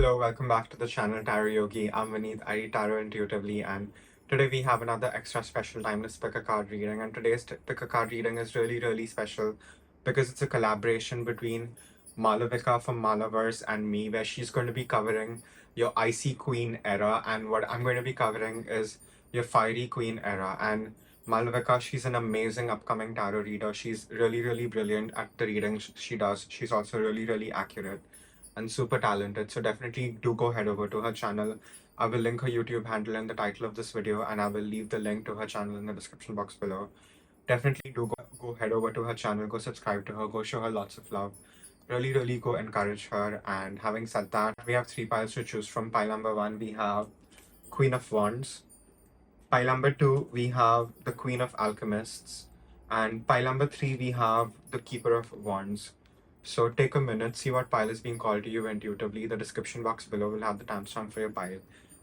Hello, welcome back to the channel Tarot Yogi. I'm Vinit, I read tarot intuitively, and today we have another extra special timeless pick a card reading. And today's pick a card reading is really special because it's a collaboration between 𝐷𝐷𝐿𝐵𝐄𝐑 from 𝐷𝐿𝐵verse and me, where she's going to be covering your icy queen era, and what I'm going to be covering is your fiery queen era. And 𝐷𝐿𝐵𝐄𝐑, she's an amazing upcoming tarot reader. She's really brilliant at the readings she does. She's also really accurate and super talented. So definitely do go head over to her channel. I will link her YouTube handle in the title of this video, and I will leave the link to her channel in the description box below. Definitely do go head over to her channel, go subscribe to her, go show her lots of love. Really go encourage her. And having said that, we have 3 piles to choose from. Pile number 1, we have Queen of Wands. Pile number 2, we have the Queen of Alchemists. And pile number 3, we have the Keeper of Wands. So take a minute, see what pile is being called to you intuitively. The description box below will have the timestamp for your pile.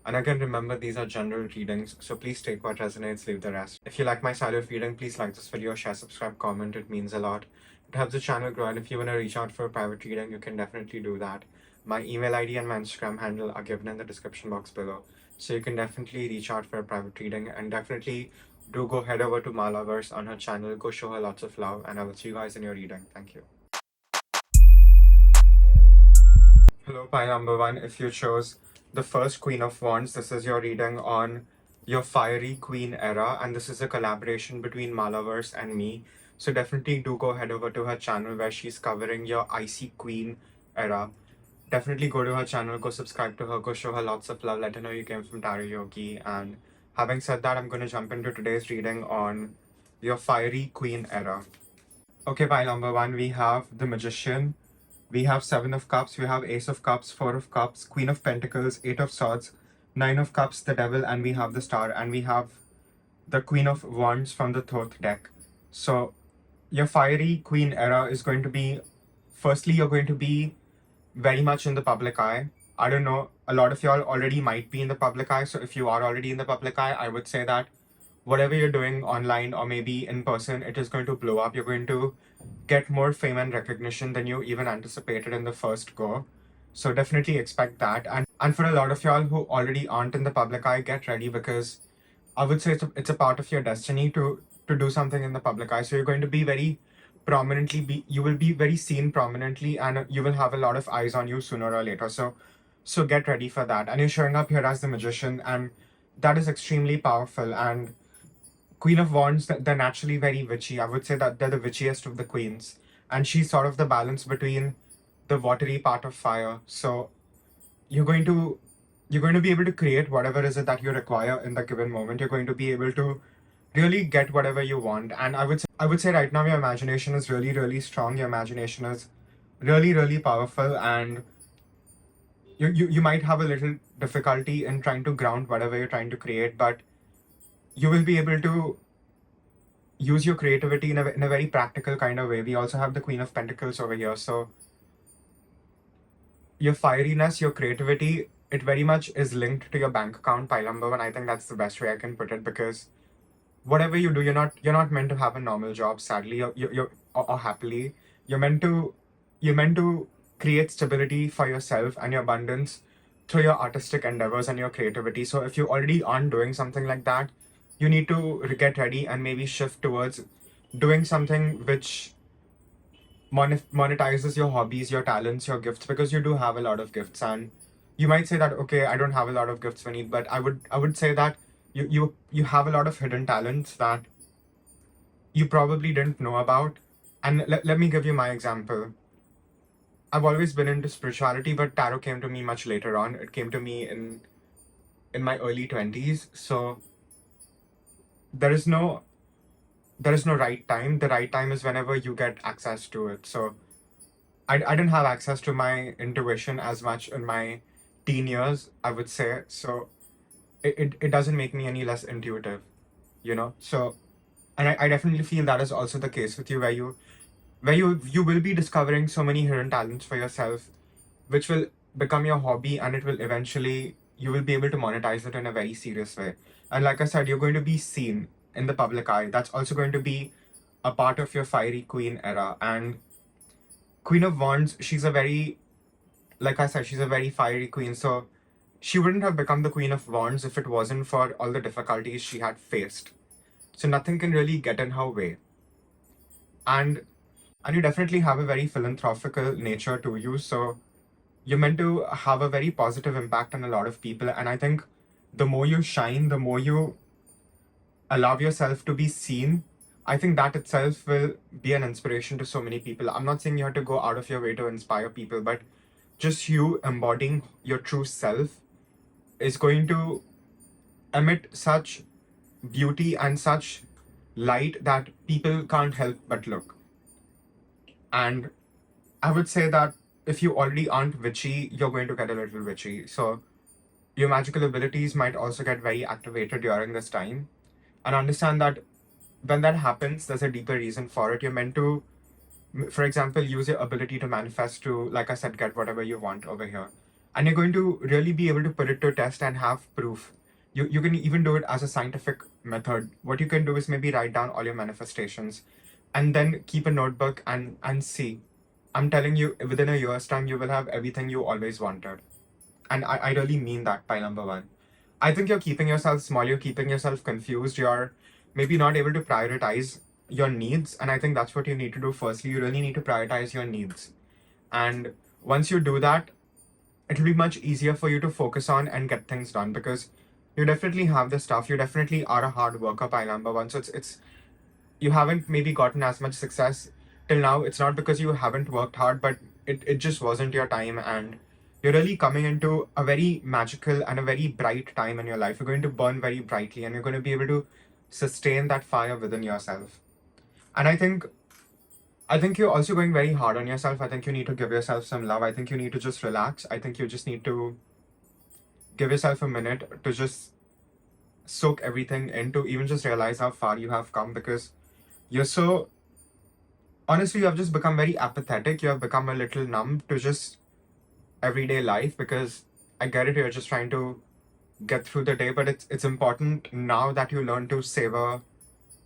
And again, remember, these are general readings, so please take what resonates, leave the rest. If you like my style of reading, please like this video, share, subscribe, comment. It means a lot. It helps the channel grow, and if you want to reach out for a private reading, you can definitely do that. My email ID and my Instagram handle are given in the description box below. So you can definitely reach out for a private reading, and definitely do go head over to 𝐷𝐿𝐵verse on her channel, go show her lots of love, and I will see you guys in your reading. Thank you. Hello, pile number 1. If you chose the first Queen of Wands, this is your reading on your fiery queen era, and this is a collaboration between 𝐷𝐿𝐵verse and me. So definitely do go head over to her channel where she's covering your icy queen era. Definitely go to her channel, go subscribe to her, go show her lots of love, let her know you came from Tarot Yogi. And having said that, I'm going to jump into today's reading on your fiery queen era. Okay, pile number 1, we have the Magician. We have 7 of Cups, we have Ace of Cups, 4 of Cups, Queen of Pentacles, 8 of Swords, 9 of Cups, the Devil, and we have the Star, and we have the Queen of Wands from the 4th deck. So your fiery queen era is going to be, firstly, you're going to be very much in the public eye. I don't know, a lot of y'all already might be in the public eye, so if you are already in the public eye, I would say that whatever you're doing online or maybe in person, it is going to blow up. You're going to get more fame and recognition than you even anticipated in the first go. So definitely expect that. And for a lot of y'all who already aren't in the public eye, get ready, because I would say it's a part of your destiny to do something in the public eye. So you're going to be very prominently, you will be very seen prominently, and you will have a lot of eyes on you sooner or later. So get ready for that. And you're showing up here as the Magician, and that is extremely powerful. And Queen of Wands, they're naturally very witchy. I would say that they're the witchiest of the queens. And she's sort of the balance between the watery part of fire. So you're going to be able to create whatever is it that you require in the given moment. You're going to be able to really get whatever you want. And I would say right now your imagination is really strong. Your imagination is really powerful, and you might have a little difficulty in trying to ground whatever you're trying to create, but you will be able to use your creativity in a very practical kind of way. We also have the Queen of Pentacles over here. So your fieriness, your creativity, it very much is linked to your bank account, pile number 1. I think that's the best way I can put it, because whatever you do, you're not meant to have a normal job, sadly, or happily. You're meant to create stability for yourself and your abundance through your artistic endeavors and your creativity. So if you already aren't doing something like that, you need to get ready and maybe shift towards doing something which monetizes your hobbies, your talents, your gifts, because you do have a lot of gifts. And you might say that, okay, I don't have a lot of gifts, Vinit, but I would say that you have a lot of hidden talents that you probably didn't know about. And let me give you my example. I've always been into spirituality, but tarot came to me much later on. It came to me in my early 20s. So there is no right time. The right time is whenever you get access to it. So I didn't have access to my intuition as much in my teen years, I would say. So it doesn't make me any less intuitive, So, and I definitely feel that is also the case with you, where you will be discovering so many hidden talents for yourself, which will become your hobby, and it will eventually, you will be able to monetize it in a very serious way. And like I said, you're going to be seen in the public eye. That's also going to be a part of your fiery queen era. And Queen of Wands, she's a very like I said, she's a very fiery queen, so she wouldn't have become the Queen of Wands if it wasn't for all the difficulties she had faced. So nothing can really get in her way. And you definitely have a very philanthropical nature to you, so you're meant to have a very positive impact on a lot of people. And I think the more you shine, the more you allow yourself to be seen, I think that itself will be an inspiration to so many people. I'm not saying you have to go out of your way to inspire people, but just you embodying your true self is going to emit such beauty and such light that people can't help but look. And I would say that if you already aren't witchy, you're going to get a little witchy. So your magical abilities might also get very activated during this time. And understand that when that happens, there's a deeper reason for it. You're meant to, for example, use your ability to manifest to, like I said, get whatever you want over here. And you're going to really be able to put it to test and have proof. You can even do it as a scientific method. What you can do is maybe write down all your manifestations and then keep a notebook and see. I'm telling you, within a year's time, you will have everything you always wanted. And I really mean that, by number one. I think you're keeping yourself small, you're keeping yourself confused, you're maybe not able to prioritize your needs. And I think that's what you need to do firstly. You really need to prioritize your needs. And once you do that, it'll be much easier for you to focus on and get things done because you definitely have the stuff. You definitely are a hard worker, by number one. So it's you haven't maybe gotten as much success till now. It's not because you haven't worked hard, but it just wasn't your time. And you're really coming into a very magical and a very bright time in your life. You're going to burn very brightly and you're going to be able to sustain that fire within yourself. And I think you're also going very hard on yourself. I think you need to give yourself some love. I think you need to just relax. I think you just need to give yourself a minute to just soak everything in, to even just realize how far you have come, because you're so honestly, you have just become very apathetic. You have become a little numb to just everyday life, because I get it, you're just trying to get through the day, but it's important now that you learn to savor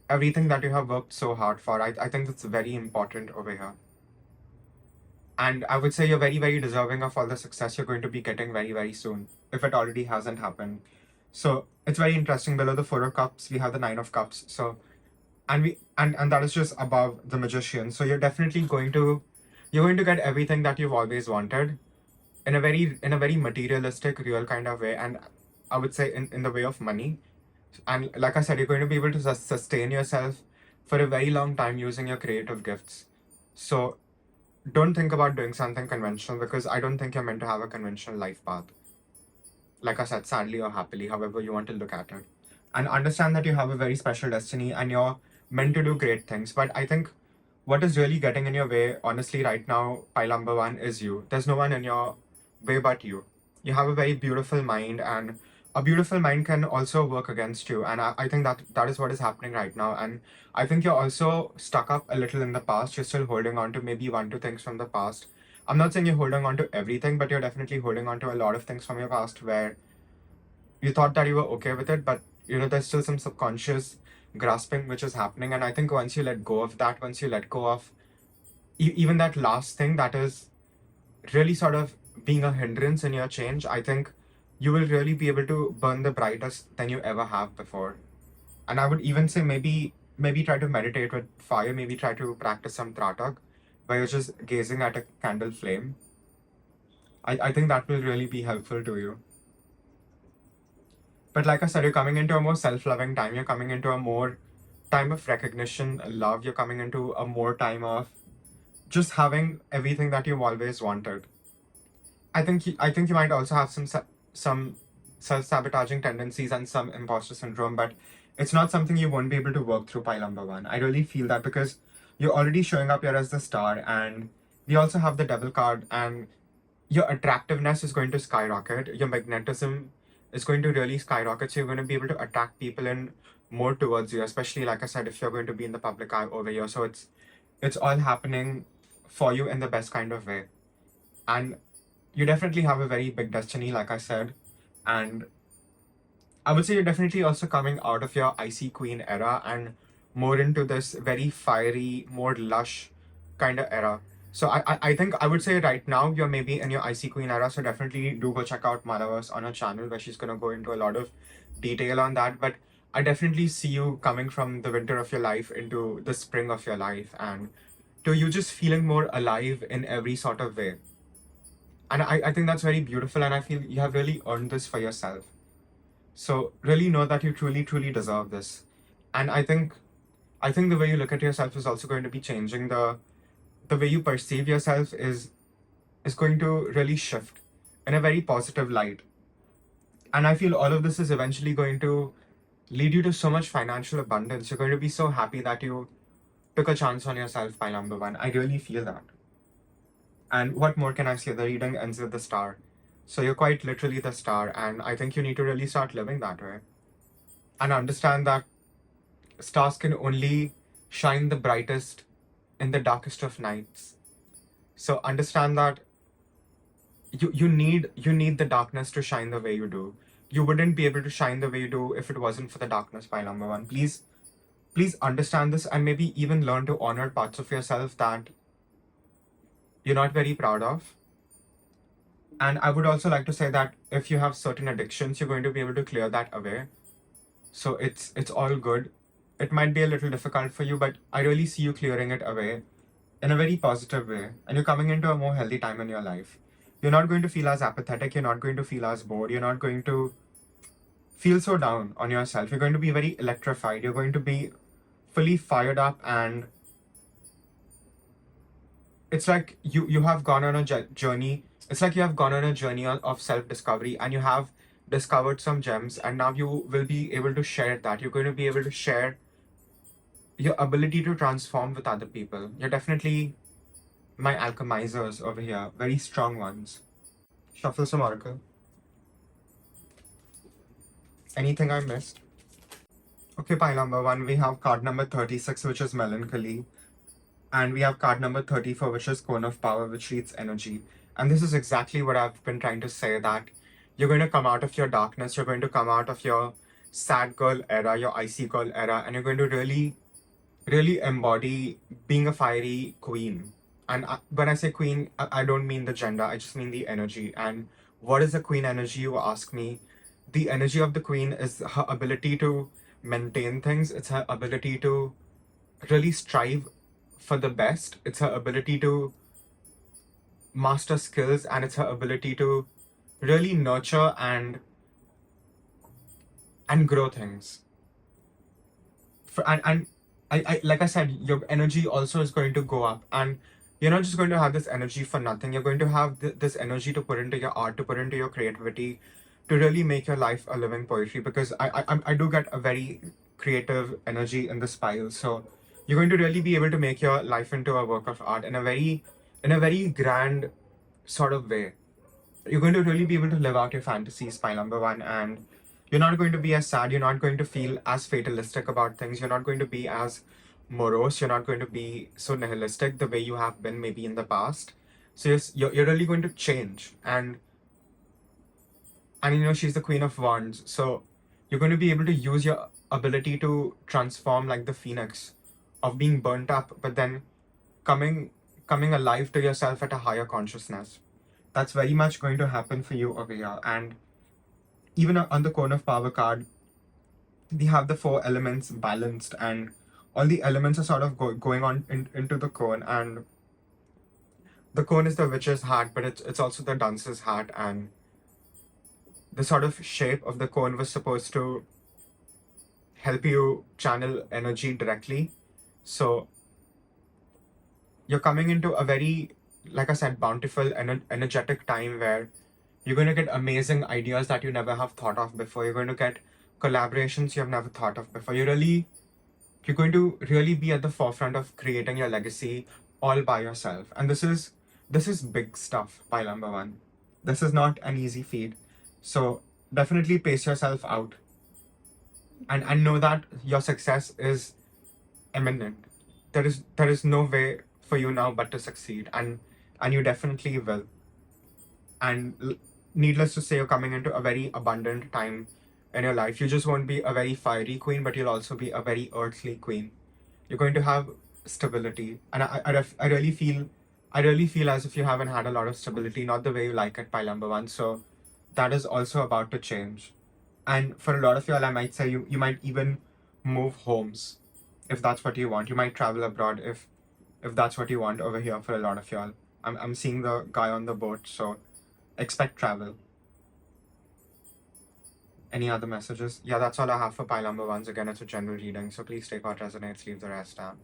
everything that you have worked so hard for. I think that's very important over here. And I would say you're very, very deserving of all the success you're going to be getting very, very soon, if it already hasn't happened. So it's very interesting. Below the Four of Cups, we have the Nine of Cups. So and that is just above the Magician. So you're going to get everything that you've always wanted in a very materialistic, real kind of way. And I would say in the way of money. And like I said, you're going to be able to sustain yourself for a very long time using your creative gifts. So don't think about doing something conventional, because I don't think you're meant to have a conventional life path. Like I said, sadly or happily, however you want to look at it. And understand that you have a very special destiny and you're meant to do great things. But I think what is really getting in your way, honestly, right now, pile number one, is you. There's no one in your way but you. You have a very beautiful mind, and a beautiful mind can also work against you. And I think that is what is happening right now. And I think you're also stuck up a little in the past. You're still holding on to maybe one, two things from the past. I'm not saying you're holding on to everything, but you're definitely holding on to a lot of things from your past where you thought that you were okay with it, but there's still some subconscious grasping which is happening. And I think once you let go of that, once you let go of even that last thing that is really sort of being a hindrance in your change, I think you will really be able to burn the brightest than you ever have before. And I would even say maybe try to meditate with fire, maybe try to practice some tratak, where you're just gazing at a candle flame. I think that will really be helpful to you. But like I said, you're coming into a more self-loving time. You're coming into a more time of recognition, love. You're coming into a more time of just having everything that you've always wanted. I think you might also have some self-sabotaging tendencies and some imposter syndrome, but it's not something you won't be able to work through, pile number one. I really feel that, because you're already showing up here as the star, and we also have the devil card, and your attractiveness is going to skyrocket. Your magnetism is going to really skyrocket. So you're going to be able to attract people in more towards you, especially like I said, if you're going to be in the public eye over here. So it's all happening for you in the best kind of way. And you definitely have a very big destiny, like I said. And I would say you're definitely also coming out of your icy queen era and more into this very fiery, more lush kind of era. So I think I would say right now you're maybe in your IC Queen era, so definitely do go check out Malaverse on her channel where she's gonna go into a lot of detail on that. But I definitely see you coming from the winter of your life into the spring of your life, and to you just feeling more alive in every sort of way. And I think that's very beautiful, and I feel you have really earned this for yourself. So really know that you truly, truly deserve this. And I think the way you look at yourself is also going to be changing. The way you perceive yourself is going to really shift in a very positive light. And I feel all of this is eventually going to lead you to so much financial abundance. You're going to be so happy that you took a chance on yourself, by number one. I really feel that. And what more can I say? The reading ends with the star. So you're quite literally the star, and I think you need to really start living that way. And understand that stars can only shine the brightest in the darkest of nights. So understand that you need the darkness to shine the way you do. You wouldn't be able to shine the way you do if it wasn't for the darkness, by number one. Please understand this, and maybe even learn to honor parts of yourself that you're not very proud of. And I would also like to say that if you have certain addictions, you're going to be able to clear that away. So it's all good. It might be a little difficult for you, but I really see you clearing it away in a very positive way. And you're coming into a more healthy time in your life. You're not going to feel as apathetic. You're not going to feel as bored. You're not going to feel so down on yourself. You're going to be very electrified. You're going to be fully fired up, and it's like you have gone on a journey. It's like you have gone on a journey of self-discovery, and you have discovered some gems, and now you will be able to share that. You're going to be able to share your ability to transform with other people. You're definitely my alchemizers over here, very strong ones. Shuffle some oracle. Anything I missed? Okay, pile number one, we have card number 36, which is melancholy. And we have card number 34, which is cone of power, which reads energy. And this is exactly what I've been trying to say, that you're going to come out of your darkness, you're going to come out of your sad girl era, your icy girl era, and you're going to really, really embody being a fiery queen. And when I say queen, I don't mean the gender, I just mean the energy. And what is the queen energy, you ask me? The energy of the queen is her ability to maintain things, it's her ability to really strive for the best, it's her ability to master skills, and it's her ability to really nurture and grow things. And I like I said, your energy also is going to go up, and you're not just going to have this energy for nothing. You're going to have this energy to put into your art, to put into your creativity, to really make your life a living poetry. Because I do get a very creative energy in this pile. So you're going to really be able to make your life into a work of art in a very grand sort of way. You're going to really be able to live out your fantasies, pile number one, and you're not going to be as sad, you're not going to feel as fatalistic about things, you're not going to be as morose, you're not going to be so nihilistic the way you have been maybe in the past. So you're really going to change. And you know, she's the Queen of Wands, so you're going to be able to use your ability to transform like the phoenix of being burnt up, but then coming alive to yourself at a higher consciousness. That's very much going to happen for you over here. And even on the Cone of Power card, we have the four elements balanced, and all the elements are sort of going on into the cone. And the cone is the witch's hat, but it's also the dancer's hat. And the sort of shape of the cone was supposed to help you channel energy directly. So you're coming into a very, like I said, bountiful and energetic time where you're going to get amazing ideas that you never have thought of before. You're going to get collaborations you have never thought of before. You're going to really be at the forefront of creating your legacy all by yourself. And this is big stuff, pile number one. This is not an easy feat. So definitely pace yourself out and know that your success is imminent. There is no way for you now but to succeed, and you definitely will. And needless to say, you're coming into a very abundant time in your life. You just won't be a very fiery queen, but you'll also be a very earthly queen. You're going to have stability, and I really feel I really feel as if you haven't had a lot of stability, not the way you like it, pile number one. So that is also about to change. And for a lot of y'all, I might say you might even move homes if that's what you want. You might travel abroad if that's what you want over here for a lot of y'all. I'm seeing the guy on the boat, so expect travel. Any other messages? Yeah, that's all I have for pile number ones. Again, it's a general reading, so please take what resonates, leave the rest down.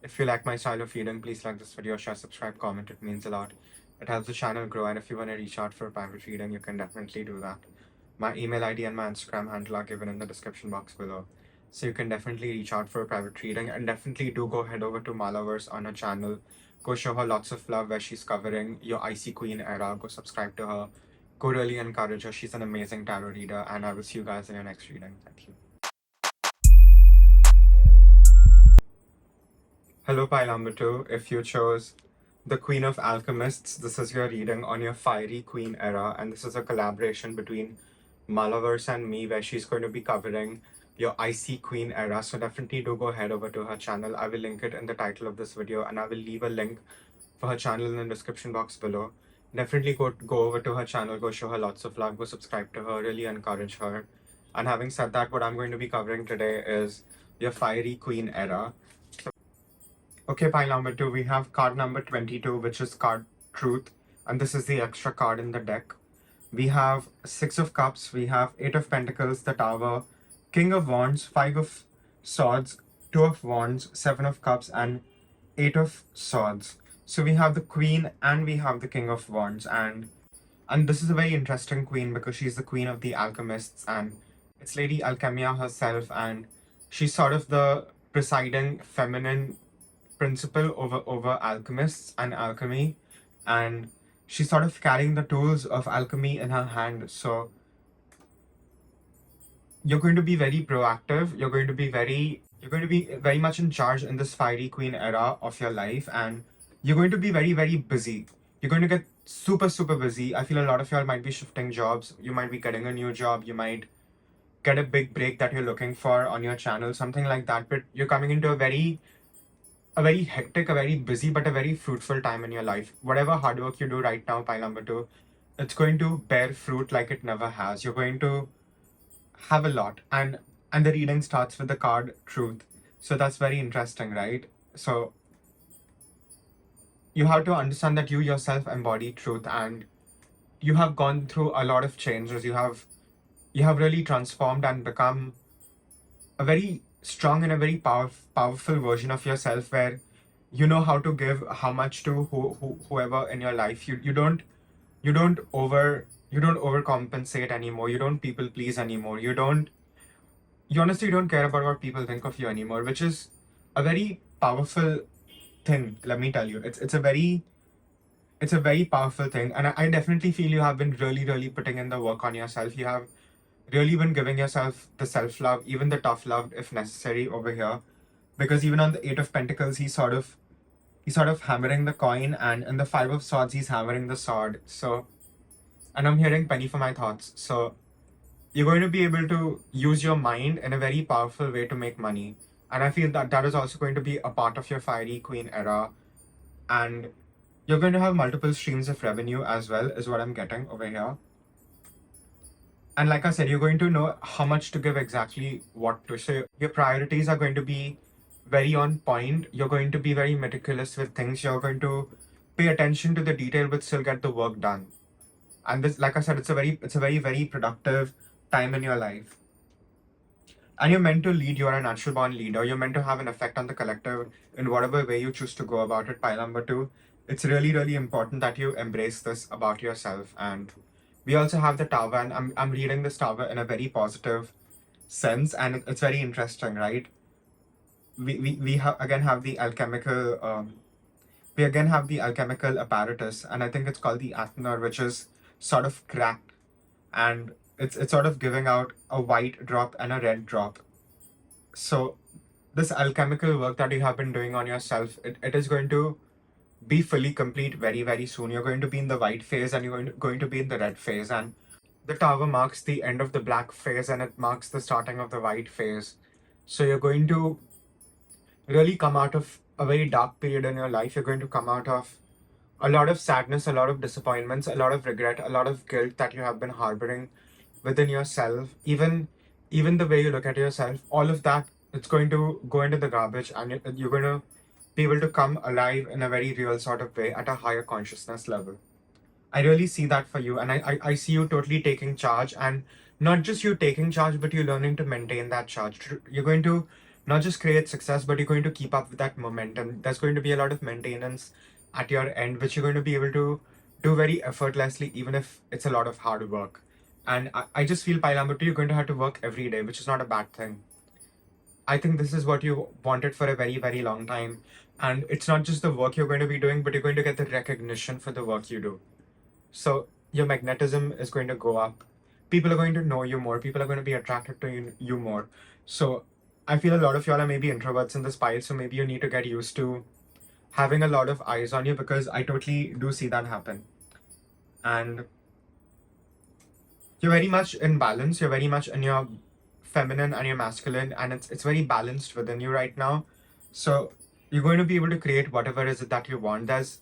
If you like my style of reading, please like this video, share, subscribe, comment. It means a lot. It helps the channel grow, and if you want to reach out for a private reading, you can definitely do that. My email ID and my Instagram handle are given in the description box below. So you can definitely reach out for a private reading, and definitely do go head over to 𝐷𝐷𝐿𝐼𝐄𝐑𝐿 on her channel. Go show her lots of love where she's covering your IC Queen era. Go subscribe to her. Go really encourage her. She's an amazing tarot reader, and I will see you guys in your next reading. Thank you. Hello, pile number two. If you chose the Queen of Alchemists, this is your reading on your fiery queen era, and this is a collaboration between 𝐷𝐷𝐿𝐼𝐄𝐑𝐿 and me, where she's going to be covering your IC Queen era. So definitely do go head over to her channel. I will link it in the title of this video, and I will leave a link for her channel in the description box below. Definitely go over to her channel, go show her lots of love, go subscribe to her, really encourage her. And having said that, what I'm going to be covering today is your fiery queen era. Okay, pile number two, we have card number 22, which is card Truth, and this is the extra card in the deck. We have Six of Cups, we have Eight of Pentacles, the Tower, King of Wands, Five of Swords, Two of Wands, Seven of Cups, and Eight of Swords. So we have the Queen and we have the King of Wands, and this is a very interesting queen because she's the queen of the alchemists, and it's Lady Alchemia herself, and she's sort of the presiding feminine principle over alchemists and alchemy, and she's sort of carrying the tools of alchemy in her hand. So you're going to be very proactive, you're going to be very much in charge in this fiery queen era of your life, and you're going to be very busy. You're going to get super busy. I feel a lot of y'all might be shifting jobs, you might be getting a new job, you might get a big break that you're looking for on your channel, something like that. But you're coming into a very hectic, a very busy, but a very fruitful time in your life. Whatever hard work you do right now, pile number two, it's going to bear fruit like it never has. You're going to have a lot, and the reading starts with the card Truth. So that's very interesting, right? So you have to understand that you yourself embody truth, and you have gone through a lot of changes. You have really transformed and become a very strong and a very powerful version of yourself, where you know how to give how much to whoever in your life. You don't overcompensate anymore. You don't people please anymore. You honestly don't care about what people think of you anymore, which is a very powerful thing. Let me tell you, it's a very powerful thing, and I definitely feel you have been really putting in the work on yourself. You have really been giving yourself the self-love, even the tough love if necessary over here, because even on the Eight of Pentacles, he's sort of hammering the coin, and in the Five of Swords, he's hammering the sword. So, and I'm hearing penny for my thoughts. So you're going to be able to use your mind in a very powerful way to make money, and I feel that that is also going to be a part of your fiery queen era, and you're going to have multiple streams of revenue as well, is what I'm getting over here. And like I said, you're going to know how much to give, exactly what to say. Your priorities are going to be very on point. You're going to be very meticulous with things. You're going to pay attention to the detail but still get the work done. And this, like I said, it's a very productive time in your life. And you're meant to lead. You're a natural born leader. You're meant to have an effect on the collective in whatever way you choose to go about it. Pile number two, it's really important that you embrace this about yourself. And we also have the Tower, and I'm reading this Tower in a very positive sense, and it's very interesting, right? Again have the alchemical apparatus, and I think it's called the Athenor, which is sort of cracked, and it's sort of giving out a white drop and a red drop. So this alchemical work that you have been doing on yourself, it is going to be fully complete very soon. You're going to be in the white phase, and you're going to be in the red phase, and the Tower marks the end of the black phase, and it marks the starting of the white phase. So you're going to really come out of a very dark period in your life. You're going to come out of a lot of sadness, a lot of disappointments, a lot of regret, a lot of guilt that you have been harboring within yourself, even the way you look at yourself, all of that, it's going to go into the garbage, and you're going to be able to come alive in a very real sort of way at a higher consciousness level. I really see that for you, and I see you totally taking charge, and not just you taking charge, but you learning to maintain that charge. You're going to not just create success, but you're going to keep up with that momentum. There's going to be a lot of maintenance at your end, which you're going to be able to do very effortlessly, even if it's a lot of hard work. And I just feel, Pailambutu, you're going to have to work every day, which is not a bad thing. I think this is what you wanted for a very, very long time. And it's not just the work you're going to be doing, but you're going to get the recognition for the work you do. So your magnetism is going to go up. People are going to know you more. People are going to be attracted to you more. So I feel a lot of y'all are maybe introverts in this pile. So maybe you need to get used to having a lot of eyes on you, because I totally do see that happen. And you're very much in balance. You're very much in your feminine and your masculine, and it's very balanced within you right now. So you're going to be able to create whatever is it that you want. There's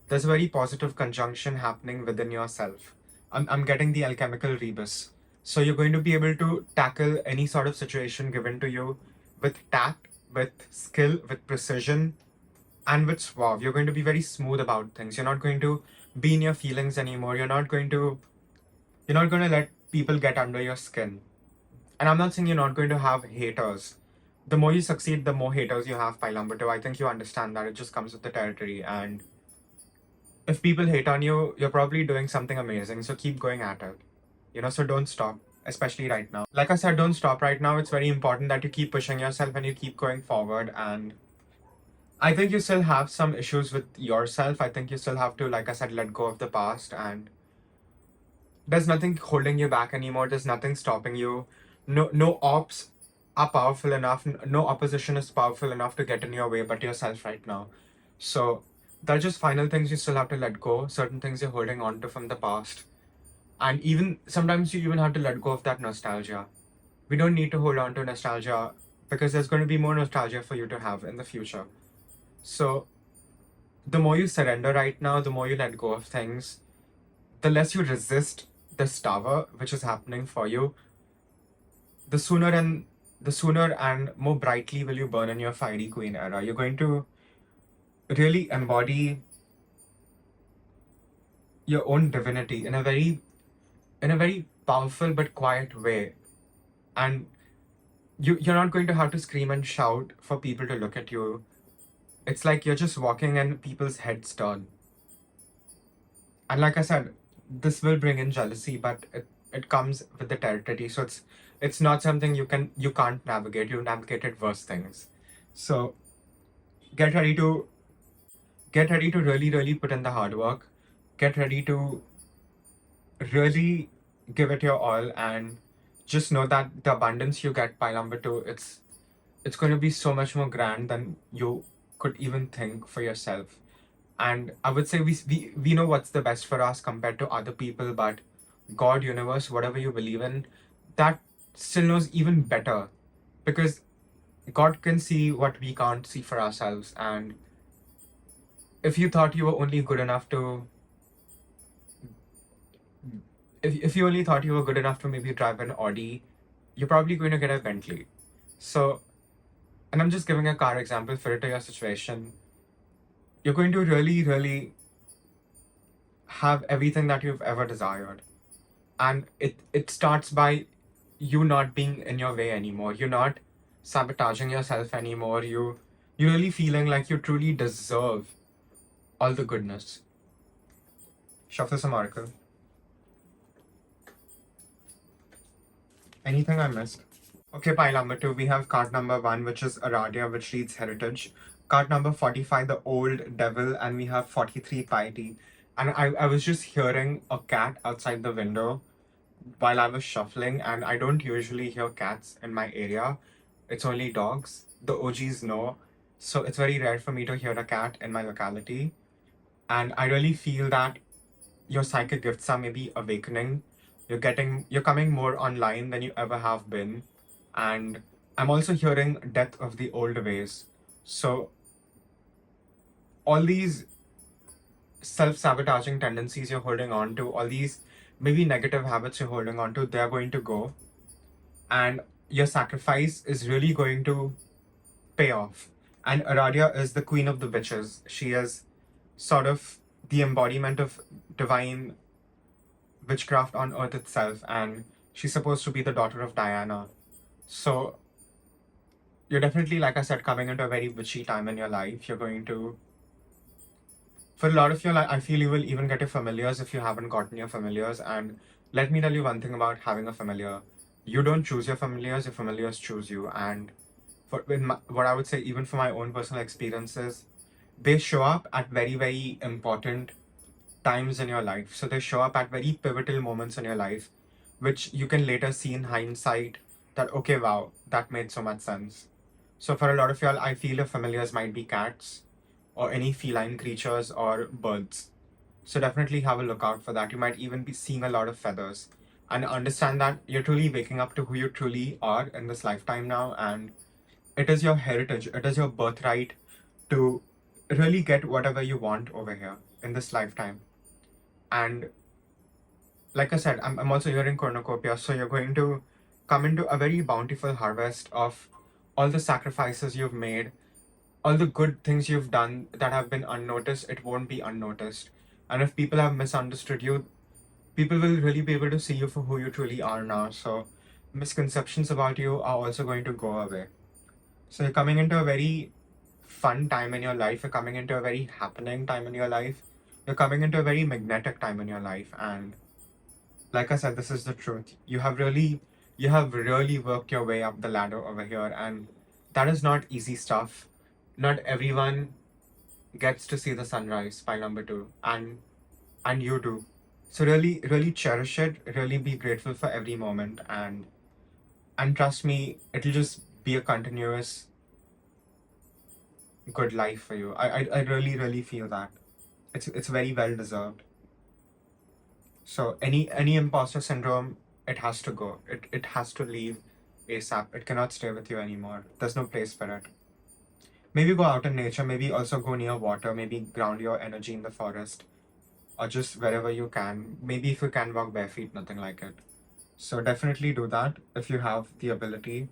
a very positive conjunction happening within yourself. I'm getting the alchemical rebus. So you're going to be able to tackle any sort of situation given to you with tact, with skill, with precision, and with suave. You're going to be very smooth about things. You're not going to be in your feelings anymore. You're not going to let people get under your skin. And I'm not saying you're not going to have haters. The more you succeed, the more haters you have, Pailambutu. I think you understand that. It just comes with the territory. And if people hate on you, you're probably doing something amazing. So keep going at it. So don't stop, especially right now. Like I said, don't stop right now. It's very important that you keep pushing yourself and you keep going forward. And I think you still have some issues with yourself. I think you still have to, like I said, let go of the past. And there's nothing holding you back anymore. There's nothing stopping you. No ops are powerful enough. No opposition is powerful enough to get in your way but yourself right now. So there are just final things you still have to let go. Certain things you're holding on to from the past. And even sometimes you even have to let go of that nostalgia. We don't need to hold on to nostalgia, because there's going to be more nostalgia for you to have in the future. So the more you surrender right now, the more you let go of things, the less you resist this tower which is happening for you, the sooner and more brightly will you burn in your fiery queen era. You're going to really embody your own divinity in a very powerful but quiet way. And you're not going to have to scream and shout for people to look at you. It's like you're just walking and people's heads turn. And like I said, this will bring in jealousy, but it comes with the territory. So it's not something you can't navigate. You navigated worse things. So get ready to really, really put in the hard work. Get ready to really give it your all, and just know that the abundance you get by number two, it's going to be so much more grand than you could even think for yourself. And I would say we know what's the best for us compared to other people, but God, universe, whatever you believe in, that still knows even better, because God can see what we can't see for ourselves. And if you thought you were only good enough to if you only thought you were good enough to maybe drive an Audi, you're probably going to get a Bentley. So, and I'm just giving a car example for it to your situation. You're going to really, really have everything that you've ever desired. And it starts by you not being in your way anymore. You're not sabotaging yourself anymore. You're really feeling like you truly deserve all the goodness. Shuffle some article. Anything I missed? Okay, pile number 2, we have card number 1, which is Aradia, which reads heritage. Card number 45, the old devil, and we have 43, piety. And I was just hearing a cat outside the window while I was shuffling, and I don't usually hear cats in my area. It's only dogs. The OGs know. So it's very rare for me to hear a cat in my locality. And I really feel that your psychic gifts are maybe awakening. You're coming more online than you ever have been. And I'm also hearing death of the old ways. So all these self-sabotaging tendencies you're holding on to, all these maybe negative habits you're holding on to, they're going to go, and your sacrifice is really going to pay off. And Aradia is the queen of the witches. She is sort of the embodiment of divine witchcraft on earth itself, and she's supposed to be the daughter of Diana. So you're definitely, like I said, coming into a very witchy time in your life. You're going to, for a lot of your life, I feel you will even get your familiars if you haven't gotten your familiars. And let me tell you one thing about having a familiar. You don't choose your familiars choose you. And what I would say, even for my own personal experiences, they show up at very, very important times in your life. So they show up at very pivotal moments in your life, which you can later see in hindsight that, okay, wow, that made so much sense. So for a lot of y'all, I feel your familiars might be cats or any feline creatures or birds. So definitely have a look out for that. You might even be seeing a lot of feathers. And understand that you're truly waking up to who you truly are in this lifetime now. And it is your heritage, it is your birthright to really get whatever you want over here in this lifetime. And like I said, I'm also hearing cornucopia, so you're going to come into a very bountiful harvest of all the sacrifices you've made, all the good things you've done that have been unnoticed. It won't be unnoticed. And if people have misunderstood you, people will really be able to see you for who you truly are now. So misconceptions about you are also going to go away. So you're coming into a very fun time in your life. You're coming into a very happening time in your life. You're coming into a very magnetic time in your life. And like I said, this is the truth. You have really worked your way up the ladder over here, and that is not easy stuff. Not everyone gets to see the sunrise by number two, and you do. So really, really cherish it. Really be grateful for every moment, and trust me, it'll just be a continuous good life for you. I really, really feel that. It's very well deserved. So any imposter syndrome, it has to go. It has to leave ASAP. It cannot stay with you anymore. There's no place for it. Maybe go out in nature, maybe also go near water, maybe ground your energy in the forest, or just wherever you can. Maybe if you can walk bare feet, nothing like it. So definitely do that if you have the ability.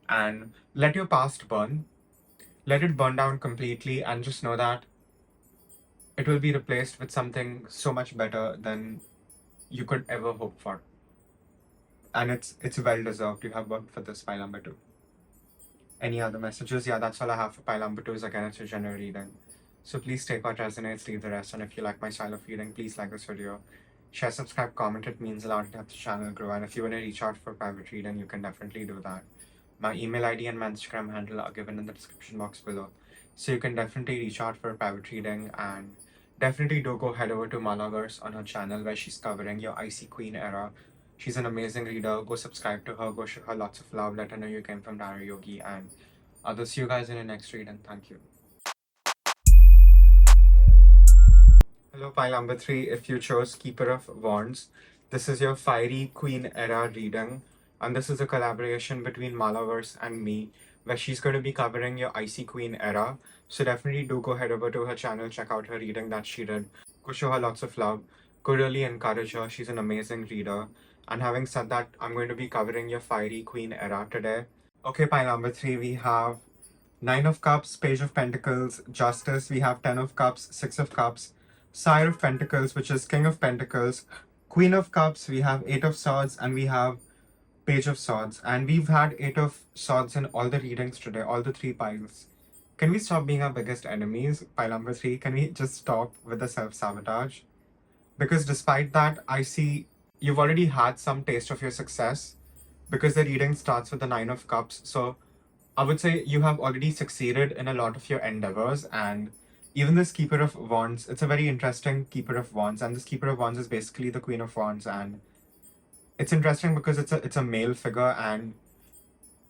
And let your past burn. Let it burn down completely, and just know that it will be replaced with something so much better than you could ever hope for. And it's well deserved. You have worked for this pile number two. Any other messages? Yeah, that's all I have for pile number two. Is again, it's a general reading. So please take what resonates, leave the rest. And if you like my style of reading, please like this video. Share, subscribe, comment. It means a lot to help the channel grow. And if you want to reach out for private reading, you can definitely do that. My email ID and my Instagram handle are given in the description box below. So you can definitely reach out for a private reading, and definitely do go head over to 𝐷 on her channel where she's covering your Icy Queen era. She's an amazing reader. Go subscribe to her. Go show her lots of love. Let her know you came from Tarot Yogi. And I'll see you guys in the next reading. Thank you. Hello, pile number three. If you chose Keeper of Wands, this is your Fiery Queen era reading. And this is a collaboration between 𝐷 and me, where she's going to be covering your Icy Queen era. So definitely do go head over to her channel, check out her reading that she did. Go show her lots of love. Go really encourage her. She's an amazing reader. And having said that, I'm going to be covering your Fiery Queen era today. Okay, pile number three, we have Nine of Cups, Page of Pentacles, Justice. We have Ten of Cups, Six of Cups, Sire of Pentacles, which is King of Pentacles, Queen of Cups, we have Eight of Swords, and we have Page of Swords. And we've had Eight of Swords in all the readings today, all the three piles. Can we stop being our biggest enemies? Pile number three, can we just stop with the self-sabotage? Because despite that, I see you've already had some taste of your success, because the reading starts with the Nine of Cups. So I would say you have already succeeded in a lot of your endeavors. And even this Keeper of Wands, it's a very interesting Keeper of Wands. And this Keeper of Wands is basically the Queen of Wands. And it's interesting because it's a male figure. And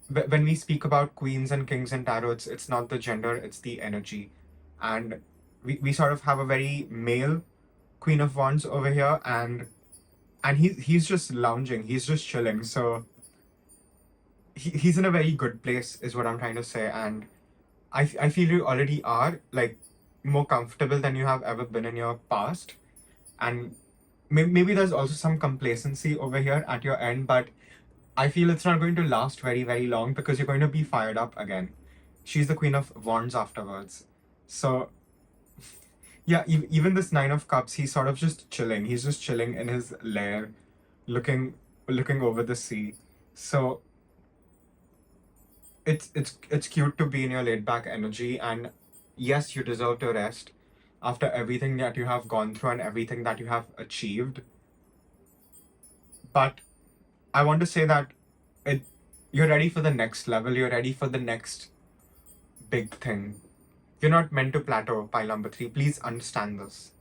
when we speak about queens and kings in tarot, it's not the gender, it's the energy. And we sort of have a very male Queen of Wands over here. And he's just lounging, he's just chilling. So he's in a very good place is what I'm trying to say. And I feel you already are. Like, more comfortable than you have ever been in your past. And maybe there's also some complacency over here at your end, but I feel it's not going to last very, very long because you're going to be fired up again. She's the Queen of Wands afterwards. So, yeah, even this Nine of Cups, he's sort of just chilling. He's just chilling in his lair, looking over the sea. So, it's cute to be in your laid back energy, and yes, you deserve to rest after everything that you have gone through and everything that you have achieved. But I want to say that it you're ready for the next level, you're ready for the next big thing. You're not meant to plateau, pile number 3. Please understand this.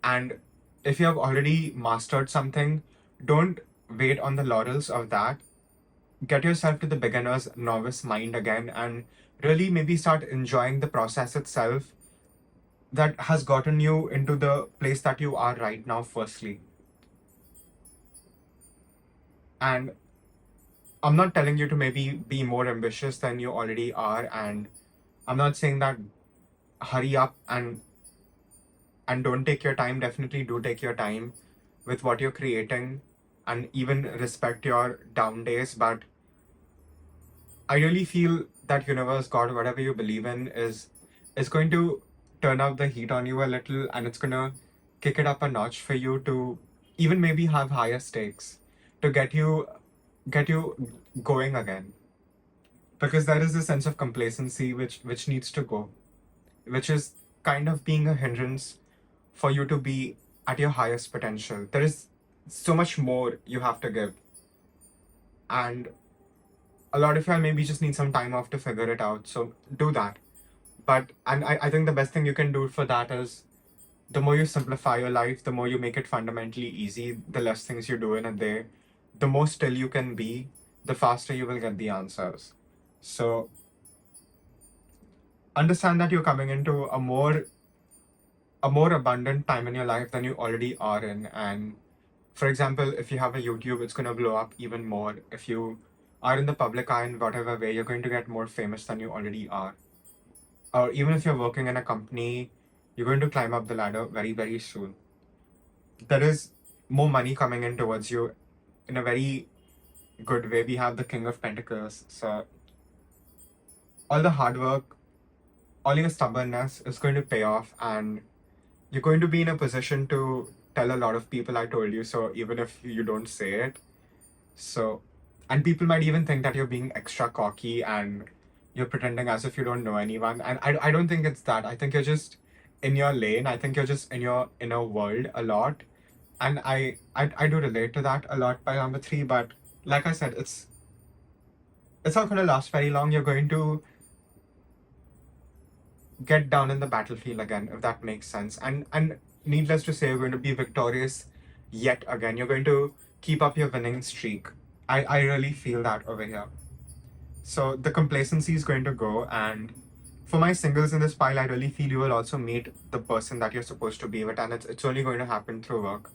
And if you have already mastered something, don't wait on the laurels of that. Get yourself to the beginner's novice mind again and really maybe start enjoying the process itself that has gotten you into the place that you are right now, firstly. And I'm not telling you to maybe be more ambitious than you already are, and I'm not saying that hurry up and don't take your time. Definitely do take your time with what you're creating and even respect your down days. But I really feel that universe, God, whatever you believe in is going to turn up the heat on you a little, and it's gonna kick it up a notch for you to even maybe have higher stakes to get you going again. Because there is a sense of complacency which needs to go, which is kind of being a hindrance for you to be at your highest potential. There is so much more you have to give, and a lot of y'all maybe just need some time off to figure it out. So do that. But and I think the best thing you can do for that is the more you simplify your life, the more you make it fundamentally easy, the less things you do in a day, the more still you can be, the faster you will get the answers. So understand that you're coming into a more abundant time in your life than you already are in. And for example, if you have a YouTube, it's going to blow up even more. If you are in the public eye in whatever way, you're going to get more famous than you already are. Or even if you're working in a company, you're going to climb up the ladder very, very soon. There is more money coming in towards you in a very good way. We have the King of Pentacles. So all the hard work, all your stubbornness is going to pay off, and you're going to be in a position to tell a lot of people I told you so, even if you don't say it. So, and people might even think that you're being extra cocky and you're pretending as if you don't know anyone. And I don't think it's that. I think you're just in your lane. I think you're just in your inner world a lot. And I do relate to that a lot by number 3. But like I said, it's not going to last very long. You're going to get down in the battlefield again, if that makes sense. And needless to say, you're going to be victorious yet again. You're going to keep up your winning streak. I really feel that over here. So the complacency is going to go, and for my singles in this pile, I really feel you will also meet the person that you're supposed to be with, and it's only going to happen through work.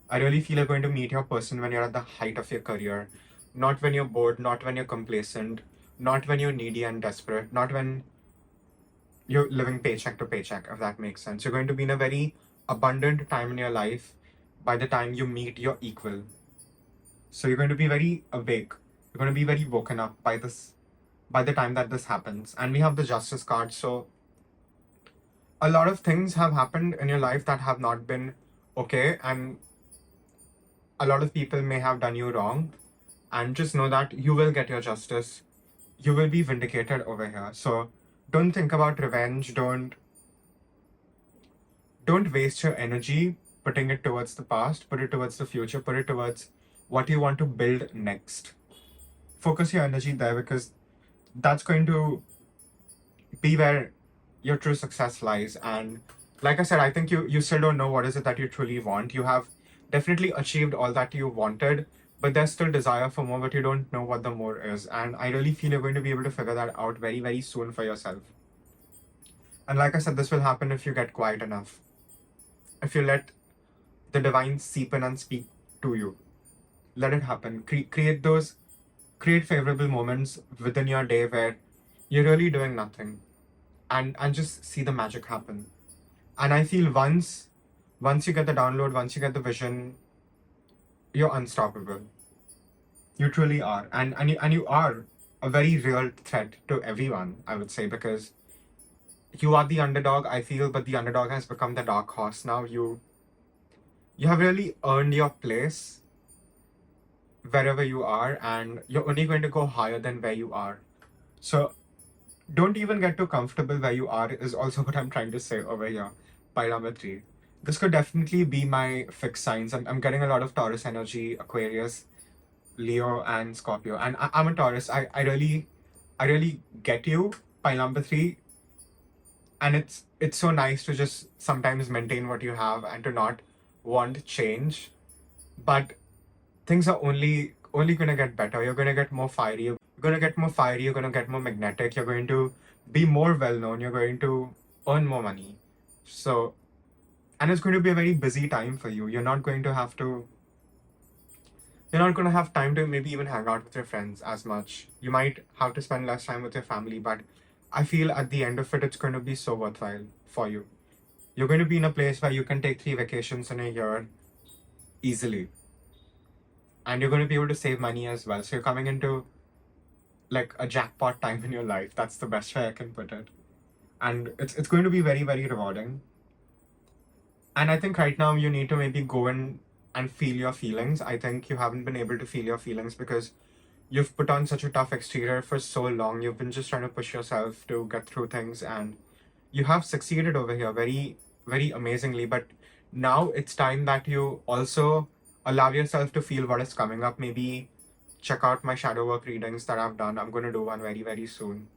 I really feel you're going to meet your person when you're at the height of your career, not when you're bored, not when you're complacent, not when you're needy and desperate, not when you're living paycheck to paycheck, if that makes sense. You're going to be in a very abundant time in your life by the time you meet your equal. So you're going to be very awake. You're going to be very woken up by the time that this happens. And we have the Justice card. So a lot of things have happened in your life that have not been okay, and a lot of people may have done you wrong. And just know that you will get your justice. You will be vindicated over here. So don't think about revenge. Don't waste your energy putting it towards the past. Put it towards the future. Put it towards what you want to build next. Focus your energy there, because that's going to be where your true success lies. And like I said, I think you still don't know what is it that you truly want. You have definitely achieved all that you wanted, but there's still desire for more, but you don't know what the more is. And I really feel you're going to be able to figure that out very, very soon for yourself. And like I said, this will happen if you get quiet enough. If you let the divine seep in and speak to you. Let it happen. Create favorable moments within your day where you're really doing nothing, and just see the magic happen. And I feel once you get the download, once you get the vision, you're unstoppable. You truly are. And you are a very real threat to everyone, I would say, because you are the underdog, I feel, but the underdog has become the dark horse now. You have really earned your place wherever you are, and you're only going to go higher than where you are. So don't even get too comfortable where you are, is also what I'm trying to say over here. Pile number 3. This could definitely be my fixed signs. I'm getting a lot of Taurus energy, Aquarius, Leo, and Scorpio. And I'm a Taurus. I really get you, pile number 3. And it's so nice to just sometimes maintain what you have and to not want change. But things are only gonna get better. You're gonna get more fiery. You're gonna get more magnetic. You're going to be more well known. You're going to earn more money. So, and it's going to be a very busy time for you. You're not gonna have time to maybe even hang out with your friends as much. You might have to spend less time with your family, but I feel at the end of it, it's going to be so worthwhile for you. You're going to be in a place where you can take 3 vacations in a year easily. And you're going to be able to save money as well. So you're coming into like a jackpot time in your life. That's the best way I can put it. And it's going to be very, very rewarding. And I think right now you need to maybe go in and feel your feelings. I think you haven't been able to feel your feelings because you've put on such a tough exterior for so long. You've been just trying to push yourself to get through things, and you have succeeded over here very, very amazingly. But now it's time that you also allow yourself to feel what is coming up. Maybe check out my shadow work readings that I've done. I'm going to do one very, very soon.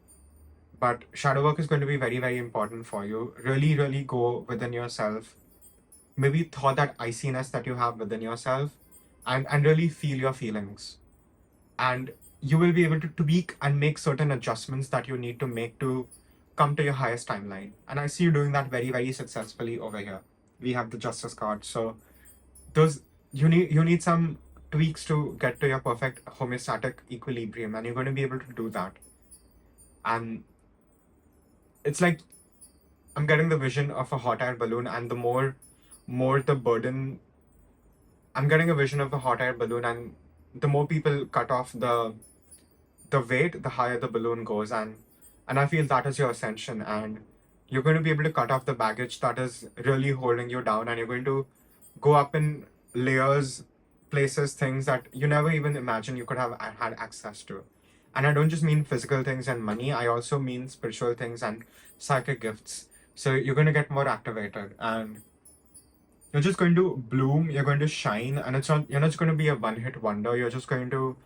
But shadow work is going to be very, very important for you. Really, really go within yourself. Maybe thaw that iciness that you have within yourself, and really feel your feelings. And you will be able to tweak and make certain adjustments that you need to make to come to your highest timeline. And I see you doing that very, very successfully over here. We have the Justice card. So those you need some tweaks to get to your perfect homeostatic equilibrium, and you're going to be able to do that. And it's like I'm getting the vision of a hot air balloon, and the more the burden. I'm getting a vision of a hot air balloon, and the more people cut off the weight, the higher the balloon goes. And I feel that is your ascension, and you're going to be able to cut off the baggage that is really holding you down, and you're going to go up in layers, places, things that you never even imagined you could have had access to. And I don't just mean physical things and money, I also mean spiritual things and psychic gifts. So you're going to get more activated, and you're just going to bloom, you're going to shine, and you're not just going to be a one-hit wonder. You're just going to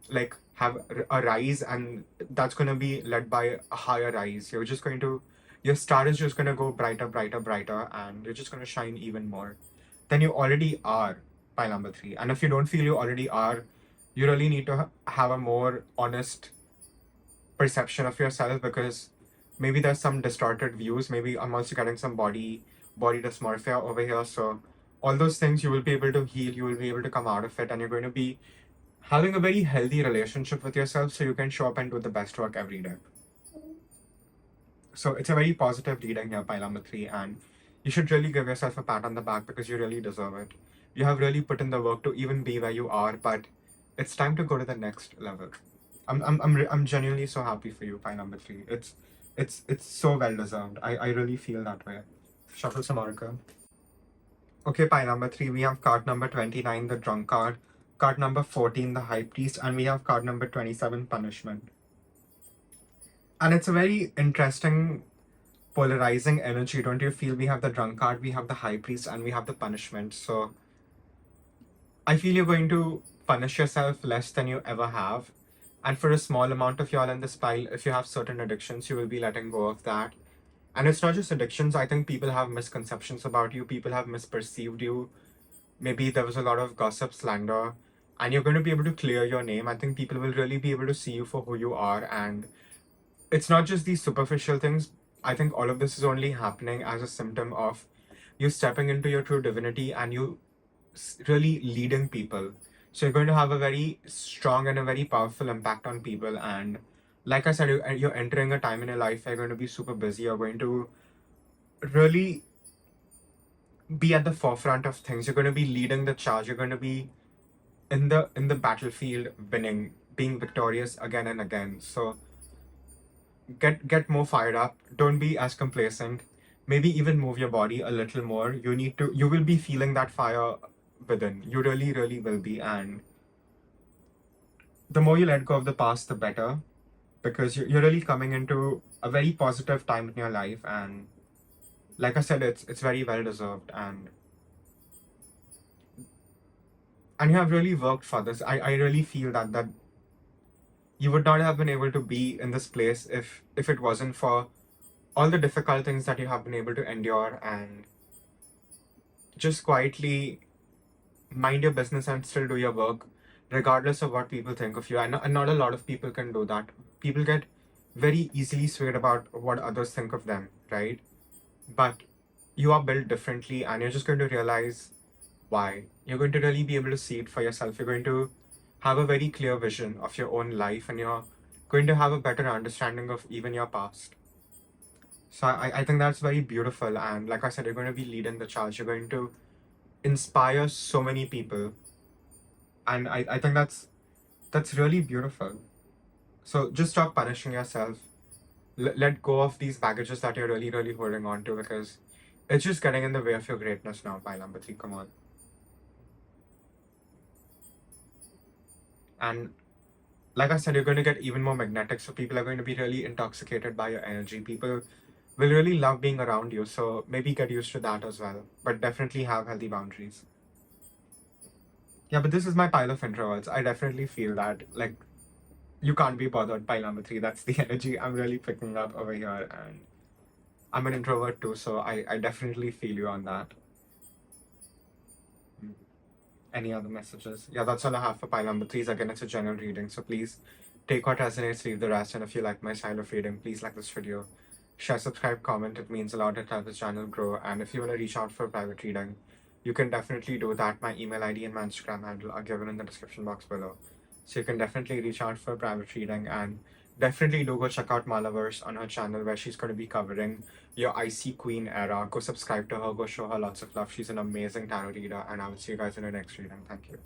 like have a rise, and that's going to be led by a higher rise. Your star is just going to go brighter, brighter, brighter, and you're just going to shine even more than you already are, pile number 3. And if you don't feel you already are, you really need to have a more honest perception of yourself, because maybe there's some distorted views. Maybe I'm also getting some body dysmorphia over here. So all those things you will be able to heal, you will be able to come out of it, and you're going to be having a very healthy relationship with yourself, so you can show up and do the best work every day. So it's a very positive reading here, pile number 3, and you should really give yourself a pat on the back because you really deserve it. You have really put in the work to even be where you are, but it's time to go to the next level. I'm genuinely so happy for you, pile number 3. It's so well deserved. I really feel that way. Shuffle some oracle. Okay, pile number 3, we have card number 29, the drunkard. Card number 14, the high priest, and we have card number 27, punishment. And it's a very interesting, polarizing energy, don't you feel? We have the drunkard, we have the high priest, and we have the punishment. So I feel you're going to punish yourself less than you ever have. And for a small amount of y'all in this pile, if you have certain addictions, you will be letting go of that. And it's not just addictions. I think people have misconceptions about you. People have misperceived you. Maybe there was a lot of gossip, slander, and you're going to be able to clear your name. I think people will really be able to see you for who you are. And it's not just these superficial things. I think all of this is only happening as a symptom of you stepping into your true divinity and you really leading people. So you're going to have a very strong and a very powerful impact on people. And like I said, you're entering a time in your life where you're going to be super busy. You're going to really be at the forefront of things. You're going to be leading the charge. You're going to be in the battlefield, winning, being victorious again and again. So get more fired up. Don't be as complacent. Maybe even move your body a little more. You will be feeling that fire within. You really, really will be. And the more you let go of the past, the better, because you're really coming into a very positive time in your life. And like I said, it's very well deserved. And you have really worked for this. I really feel that you would not have been able to be in this place if it wasn't for all the difficult things that you have been able to endure, and just quietly mind your business and still do your work regardless of what people think of you. And not a lot of people can do that. People get very easily swayed about what others think of them, right? But you are built differently, and you're just going to realize why. You're going to really be able to see it for yourself. You're going to have a very clear vision of your own life, and you're going to have a better understanding of even your past. So I think that's very beautiful. And like I said, you're going to be leading the charge. You're going to inspire so many people. And I think that's really beautiful. So just stop punishing yourself. Let go of these baggages that you're really, really holding on to, because it's just getting in the way of your greatness now, pile number 3. Come on. And like I said, you're going to get even more magnetic. So people are going to be really intoxicated by your energy. People will really love being around you. So maybe get used to that as well. But definitely have healthy boundaries. Yeah, but this is my pile of introverts. I definitely feel that, like, you can't be bothered, pile number 3. That's the energy I'm really picking up over here. And I'm an introvert too, so I definitely feel you on that. Any other messages? Yeah, that's all I have for pile number 3. Again, it's a general reading, so please take what resonates, leave the rest. And if you like my style of reading, please like this video. Share, subscribe, comment. It means a lot to help this channel grow. And if you want to reach out for a private reading, you can definitely do that. My email ID and my Instagram handle are given in the description box below. So you can definitely reach out for a private reading, and definitely do go check out Malaverse on her channel, where she's going to be covering your IC Queen era. Go subscribe to her, go show her lots of love. She's an amazing tarot reader, and I will see you guys in the next reading. Thank you.